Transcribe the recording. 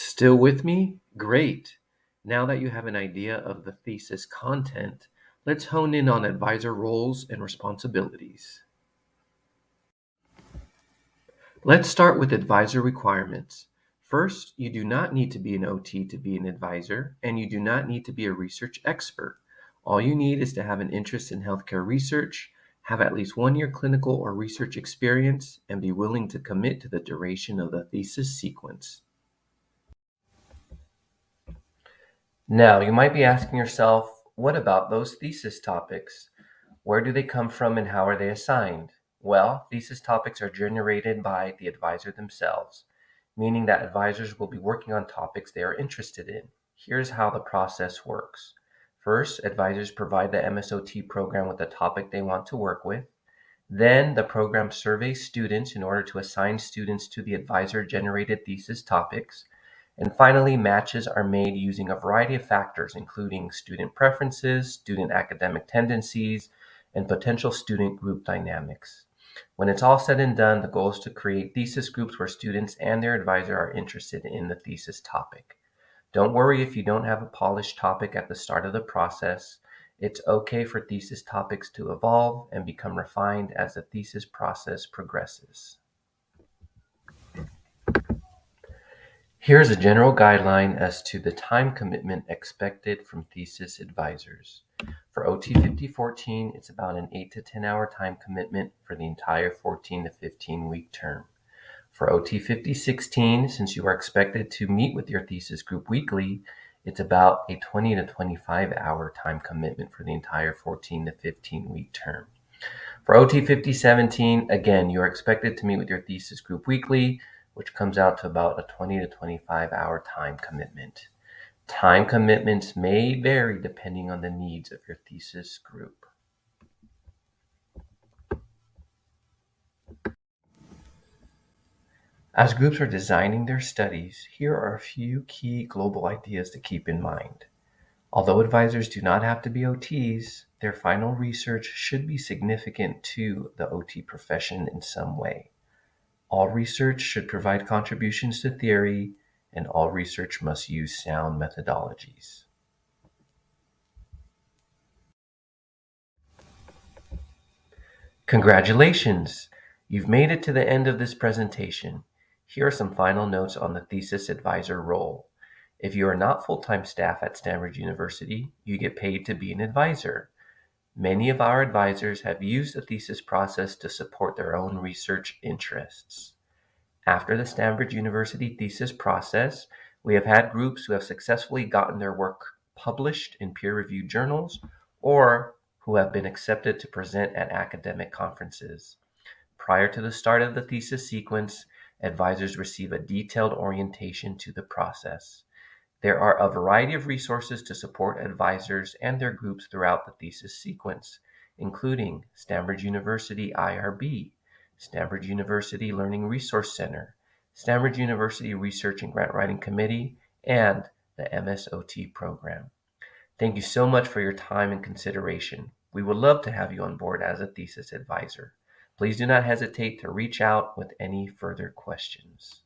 Still with me? Great. Now that you have an idea of the thesis content, let's hone in on advisor roles and responsibilities. Let's start with advisor requirements. First, you do not need to be an OT to be an advisor, and you do not need to be a research expert. All you need is to have an interest in healthcare research, have at least 1 year clinical or research experience, and be willing to commit to the duration of the thesis sequence. Now, you might be asking yourself, what about those thesis topics? Where do they come from and how are they assigned? Well, thesis topics are generated by the advisor themselves, meaning that advisors will be working on topics they are interested in. Here's how the process works. First, advisors provide the MSOT program with a topic they want to work with. Then, the program surveys students in order to assign students to the advisor-generated thesis topics. And finally, matches are made using a variety of factors, including student preferences, student academic tendencies, and potential student group dynamics. When it's all said and done, the goal is to create thesis groups where students and their advisor are interested in the thesis topic. Don't worry if you don't have a polished topic at the start of the process. It's okay for thesis topics to evolve and become refined as the thesis process progresses. Here's a general guideline as to the time commitment expected from thesis advisors. For OT 5014, it's about an 8 to 10 hour time commitment for the entire 14 to 15 week term. For OT 5016, since you are expected to meet with your thesis group weekly, it's about a 20 to 25 hour time commitment for the entire 14 to 15 week term. For OT 5017, again, you are expected to meet with your thesis group weekly, which comes out to about a 20 to 25 hour time commitment. Time commitments may vary depending on the needs of your thesis group. As groups are designing their studies, here are a few key global ideas to keep in mind. Although advisors do not have to be OTs, their final research should be significant to the OT profession in some way. All research should provide contributions to theory, and all research must use sound methodologies. Congratulations! You've made it to the end of this presentation. Here are some final notes on the thesis advisor role. If you are not full-time staff at Stanford University, you get paid to be an advisor. Many of our advisors have used the thesis process to support their own research interests. After the Stanford University thesis process, we have had groups who have successfully gotten their work published in peer-reviewed journals or who have been accepted to present at academic conferences. Prior to the start of the thesis sequence, advisors receive a detailed orientation to the process. There are a variety of resources to support advisors and their groups throughout the thesis sequence, including Stanford University IRB, Stanford University Learning Resource Center, Stanford University Research and Grant Writing Committee, and the MSOT program. Thank you so much for your time and consideration. We would love to have you on board as a thesis advisor. Please do not hesitate to reach out with any further questions.